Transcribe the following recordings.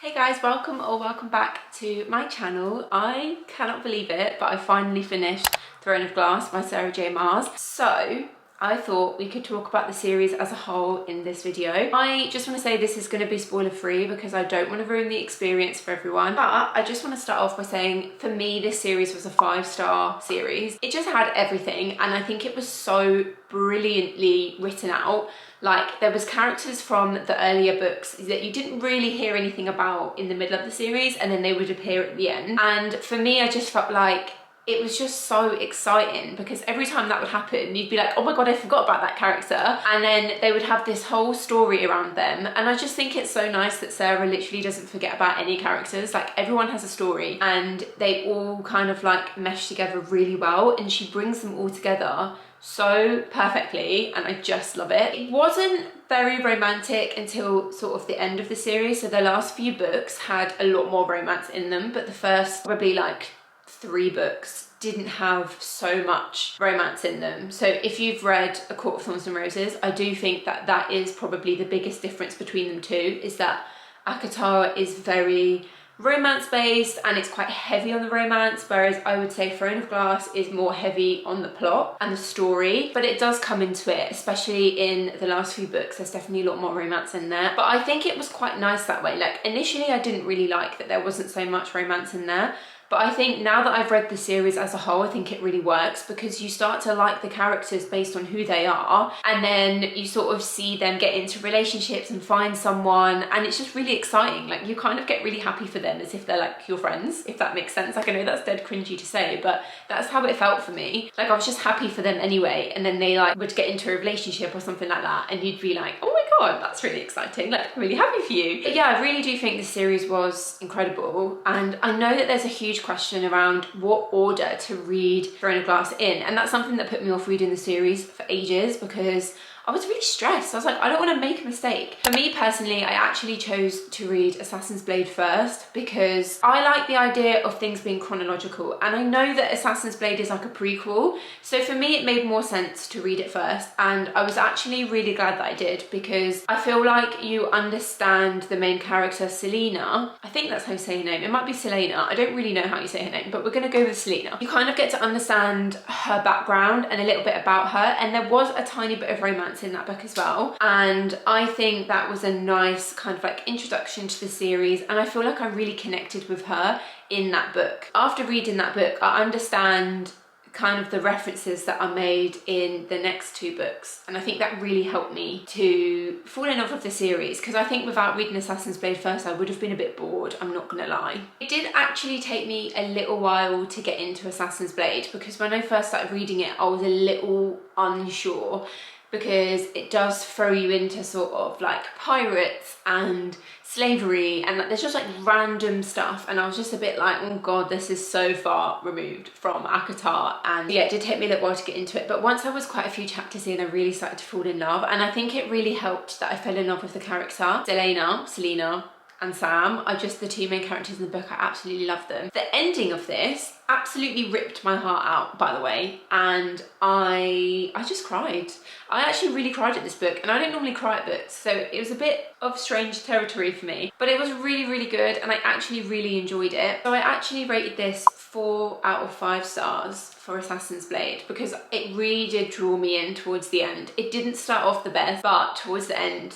Hey guys, welcome or welcome back to my channel. I cannot believe it, but I finally finished Throne of Glass by Sarah J Maas. So I thought we could talk about the series as a whole in this video. I just want to say this is going to be spoiler free because I don't want to ruin the experience for everyone. But I just want to start off by saying for me this series was a 5-star series. It just had everything and I think it was so brilliantly written out. Like there was characters from the earlier books that you didn't really hear anything about in the middle of the series and then they would appear at the end. And for me I just felt like it was just so exciting because every time that would happen you'd be like, oh my god, I forgot about that character, and then they would have this whole story around them. And I just think it's so nice that Sarah literally doesn't forget about any characters. Like everyone has a story and they all kind of like mesh together really well, and she brings them all together so perfectly and I just love it. It wasn't very romantic until sort of the end of the series, so the last few books had a lot more romance in them, but the first probably like 3 books didn't have so much romance in them. So if you've read A Court of Thorns and Roses, I do think that that is probably the biggest difference between them two, is that ACOTAR is very romance based and it's quite heavy on the romance, whereas I would say Throne of Glass is more heavy on the plot and the story, but it does come into it, especially in the last few books. There's definitely a lot more romance in there, but I think it was quite nice that way. Like initially I didn't really like that there wasn't so much romance in there, but I think now that I've read the series as a whole, I think it really works because you start to like the characters based on who they are, and then you sort of see them get into relationships and find someone, and it's just really exciting. Like you kind of get really happy for them as if they're like your friends, if that makes sense. Like I know that's dead cringy to say, but that's how it felt for me. Like I was just happy for them anyway, and then they like would get into a relationship or something like that and you'd be like, oh my god, that's really exciting, like I'm really happy for you. But yeah, I really do think this series was incredible, and I know that there's a huge question around what order to read Throne of Glass in, and that's something that put me off reading the series for ages because I was really stressed. I was like, I don't want to make a mistake. For me personally, I actually chose to read Assassin's Blade first because I like the idea of things being chronological, and I know that Assassin's Blade is like a prequel, so for me it made more sense to read it first, and I was actually really glad that I did because I feel like you understand the main character Selena. I think that's how you say her name. It might be Selena. I don't really know how you say her name, but we're gonna go with Selena. You kind of get to understand her background and a little bit about her, and there was a tiny bit of romance in that book as well, and I think that was a nice kind of like introduction to the series, and I feel like I really connected with her in that book. After reading that book, I understand kind of the references that are made in the next 2 books, and I think that really helped me to fall in love with the series, because I think without reading Assassin's Blade first I would have been a bit bored, I'm not gonna lie. It did actually take me a little while to get into Assassin's Blade because when I first started reading it I was a little unsure, because it does throw you into sort of like pirates and slavery and like, there's just like random stuff, and I was just a bit like, oh god, this is so far removed from ACOTAR. And yeah, it did take me a little while to get into it, but once I was quite a few chapters in I really started to fall in love, and I think it really helped that I fell in love with the character Selena and Sam are just the 2 main characters in the book. I absolutely love them. The ending of this absolutely ripped my heart out, by the way, and I just cried. I actually really cried at this book, and I don't normally cry at books, so it was a bit of strange territory for me, but it was really, really good, and I actually really enjoyed it. So I actually rated this 4 out of 5 stars for Assassin's Blade because it really did draw me in towards the end. It didn't start off the best, but towards the end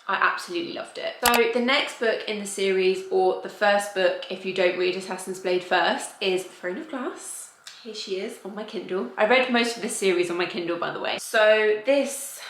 I absolutely loved it. So the next book in the series, or the first book if you don't read Assassin's Blade first, is Throne of Glass. Here she is on my Kindle. I read most of this series on my Kindle, by the way. So this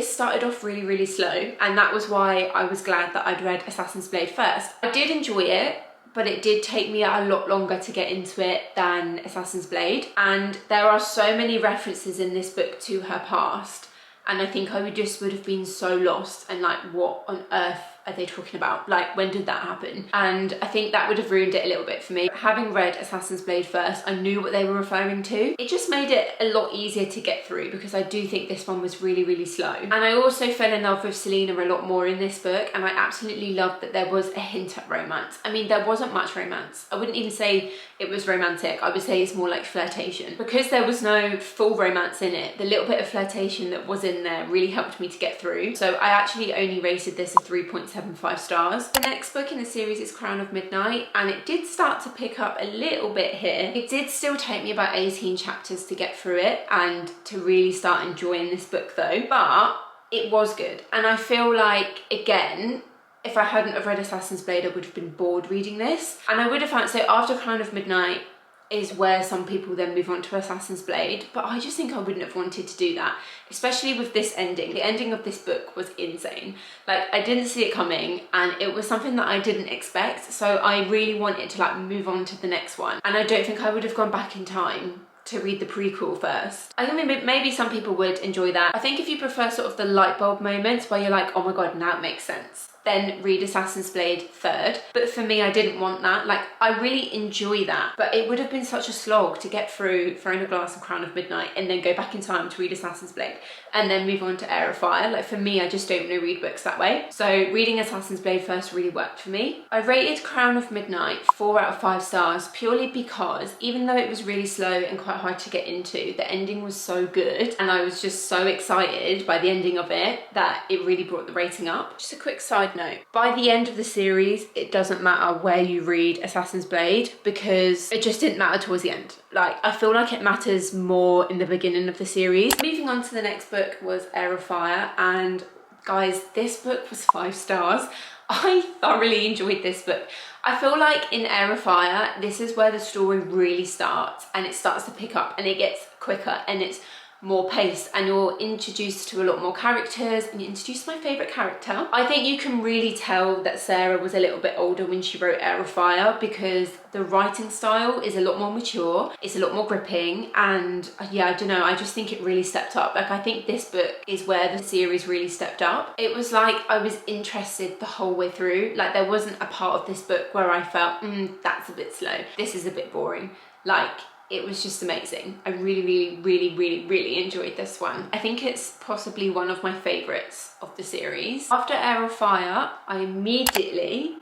started off really, really slow, and that was why I was glad that I'd read Assassin's Blade first. I did enjoy it, but it did take me a lot longer to get into it than Assassin's Blade, and there are so many references in this book to her past, and I think I would have been so lost and like, what on earth are they talking about? Like, when did that happen? And I think that would have ruined it a little bit for me. Having read Assassin's Blade first, I knew what they were referring to. It just made it a lot easier to get through because I do think this one was really, really slow. And I also fell in love with Selena a lot more in this book, and I absolutely loved that there was a hint at romance. I mean, there wasn't much romance. I wouldn't even say it was romantic. I would say it's more like flirtation. Because there was no full romance in it, the little bit of flirtation that was in there really helped me to get through. So I actually only rated this a 3.7 4.75 stars. The next book in the series is Crown of Midnight, and it did start to pick up a little bit here. It did still take me about 18 chapters to get through it and to really start enjoying this book though, but it was good. And I feel like, again, if I hadn't have read Assassin's Blade, I would have been bored reading this. And I would have found, so after Crown of Midnight is where some people then move on to Assassin's Blade, but I just think I wouldn't have wanted to do that, especially with this ending. The ending of this book was insane. Like, I didn't see it coming, and it was something that I didn't expect, so I really wanted to like move on to the next one. And I don't think I would have gone back in time to read the prequel first. I think maybe some people would enjoy that. I think if you prefer sort of the light bulb moments where you're like, oh my god, now it makes sense, then read Assassin's Blade third. But for me, I didn't want that. Like, I really enjoy that, but it would have been such a slog to get through Throne of Glass and Crown of Midnight and then go back in time to read Assassin's Blade and then move on to Heir of Fire. Like, for me, I just don't want to read books that way. So reading Assassin's Blade first really worked for me. I rated Crown of Midnight 4 out of 5 stars purely because even though it was really slow and quite hard to get into, the ending was so good and I was just so excited by the ending of it that it really brought the rating up. Just a quick side note, by the end of the series, it doesn't matter where you read Assassin's Blade because it just didn't matter towards the end. Like, I feel like it matters more in the beginning of the series. Moving on to the next book was Heir of Fire, and guys, this book was 5 stars. I thoroughly enjoyed this book. I feel like in Heir of Fire, this is where the story really starts and it starts to pick up and it gets quicker and it's more paced and you're introduced to a lot more characters and you're introduced to my favourite character. I think you can really tell that Sarah was a little bit older when she wrote Heir of Fire because the writing style is a lot more mature, it's a lot more gripping, and yeah, I don't know, I just think it really stepped up. Like, I think this book is where the series really stepped up. It was like I was interested the whole way through. Like, there wasn't a part of this book where I felt, that's a bit slow, this is a bit boring. Like, it was just amazing. I really enjoyed this one. I think it's possibly one of my favourites of the series. After Heir of Fire, I immediately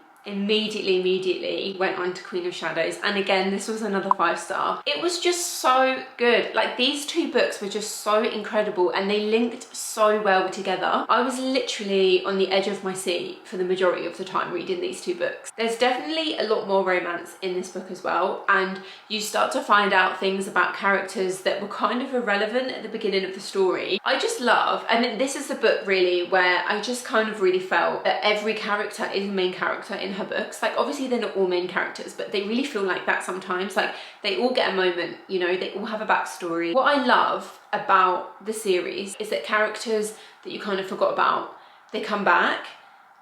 went on to Queen of Shadows, and again, this was another 5 star. It was just so good. Like, these 2 books were just so incredible and they linked so well together. I was literally on the edge of my seat for the majority of the time reading these 2 books. There's definitely a lot more romance in this book as well, and you start to find out things about characters that were kind of irrelevant at the beginning of the story. I just love, and this is the book really where I just kind of really felt that every character is a main character in her books. Like, obviously they're not all main characters, but they really feel like that sometimes. Like, they all get a moment, you know, they all have a backstory. What I love about the series is that characters that you kind of forgot about, they come back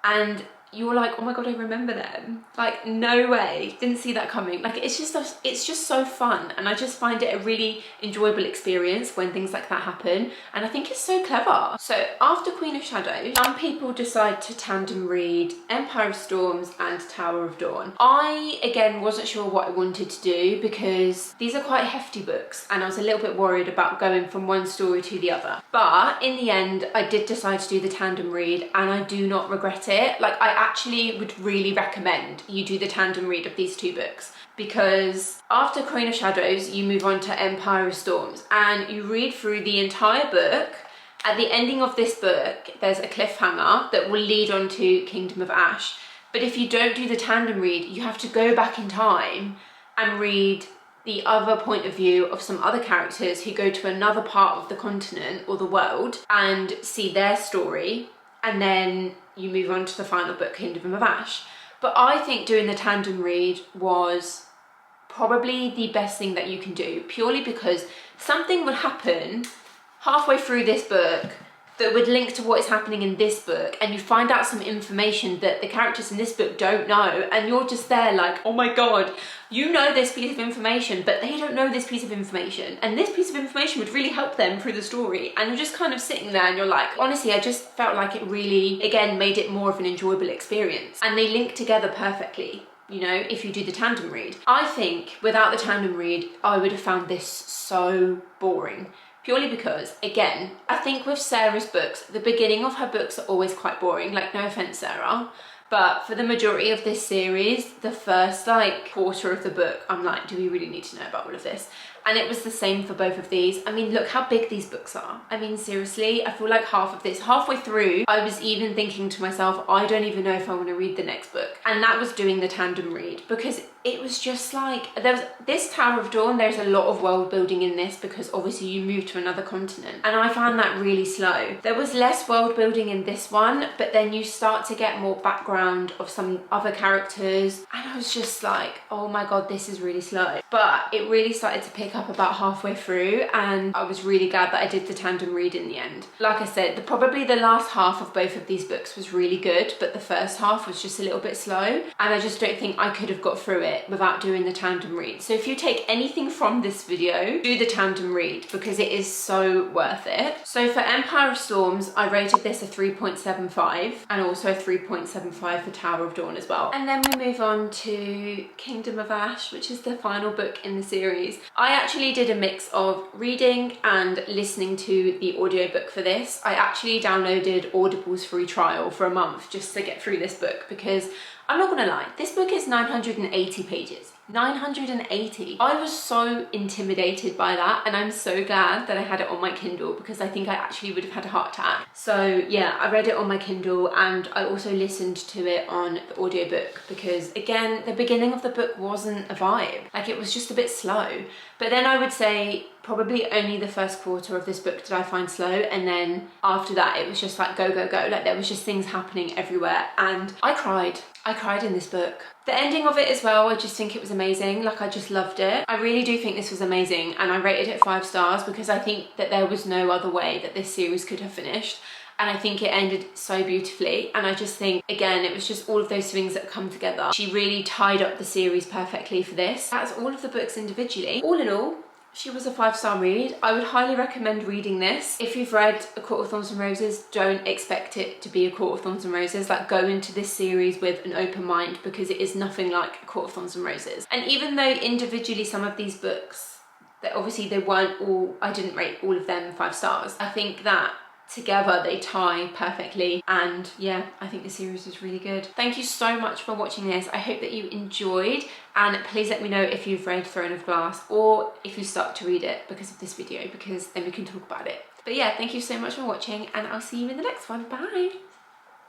and you're like, oh my god, I remember them. Like, no way, didn't see that coming. Like, it's just so fun, and I just find it a really enjoyable experience when things like that happen, and I think it's so clever. So after Queen of Shadows, some people decide to tandem read Empire of Storms and Tower of Dawn. I, again, wasn't sure what I wanted to do because these are quite hefty books and I was a little bit worried about going from one story to the other. But in the end, I did decide to do the tandem read and I do not regret it. Like, I actually would really recommend you do the tandem read of these 2 books, because after Queen of Shadows you move on to Empire of Storms and you read through the entire book. At the ending of this book there's a cliffhanger that will lead on to Kingdom of Ash, but if you don't do the tandem read, you have to go back in time and read the other point of view of some other characters who go to another part of the continent or the world and see their story, and then you move on to the final book, Kingdom of Ash. But I think doing the tandem read was probably the best thing that you can do, purely because something would happen halfway through this book that would link to what is happening in this book, and you find out some information that the characters in this book don't know, and you're just there like, oh my god, you know this piece of information, but they don't know this piece of information, and this piece of information would really help them through the story, and you're just kind of sitting there and you're like, honestly, I just felt like it really, again, made it more of an enjoyable experience, and they link together perfectly. You know, if you do the tandem read. I think without the tandem read, I would have found this so boring. Purely because, again, I think with Sarah's books, the beginning of her books are always quite boring. Like, no offense, Sarah, but for the majority of this series, the first like quarter of the book, I'm like, do we really need to know about all of this? And it was the same for both of these. I mean, look how big these books are. I mean, seriously, I feel like half of this, halfway through, I was even thinking to myself, I don't even know if I want to read the next book. And that was doing the tandem read, because it was just like, this Tower of Dawn, there's a lot of world building in this because obviously you move to another continent. And I found that really slow. There was less world building in this one, but then you start to get more background of some other characters. And I was just like, oh my God, this is really slow. But it really started to pick up about halfway through, and I was really glad that I did the tandem read in the end. Like I said, probably the last half of both of these books was really good, but the first half was just a little bit slow. And I just don't think I could have got through it without doing the tandem read. So if you take anything from this video, do the tandem read, because it is so worth it. So for Empire of Storms, I rated this a 3.75 and also a 3.75 for Tower of Dawn as well. And then we move on to Kingdom of Ash, which is the final book in the series. I actually did a mix of reading and listening to the audiobook for this. I actually downloaded Audible's free trial for a month just to get through this book, because I'm not gonna lie, this book is 980 pages. 980. I was so intimidated by that, and I'm so glad that I had it on my Kindle, because I think I actually would have had a heart attack. So yeah, I read it on my Kindle, and I also listened to it on the audiobook, because again, the beginning of the book wasn't a vibe. Like, it was just a bit slow. But then I would say probably only the first quarter of this book did I find slow, and then after that it was just like go, go, go. Like, there was just things happening everywhere, and I cried. I cried in this book. The ending of it as well, I just think it was amazing. Like, I just loved it. I really do think this was amazing, and I rated it 5 stars because I think that there was no other way that this series could have finished. And I think it ended so beautifully. And I just think, again, it was just all of those things that come together. She really tied up the series perfectly for this. That's all of the books individually. All in all, she was a 5-star read. I would highly recommend reading this. If you've read A Court of Thorns and Roses, don't expect it to be A Court of Thorns and Roses. Like, go into this series with an open mind, because it is nothing like A Court of Thorns and Roses. And even though individually some of these books, that obviously they weren't all, I didn't rate all of them 5 stars. I think that together they tie perfectly, and yeah, I think the series is really good. Thank you so much for watching this. I hope that you enjoyed, and please let me know if you've read Throne of Glass or if you start to read it because of this video, because then we can talk about it. But yeah, thank you so much for watching, and I'll see you in the next one. Bye.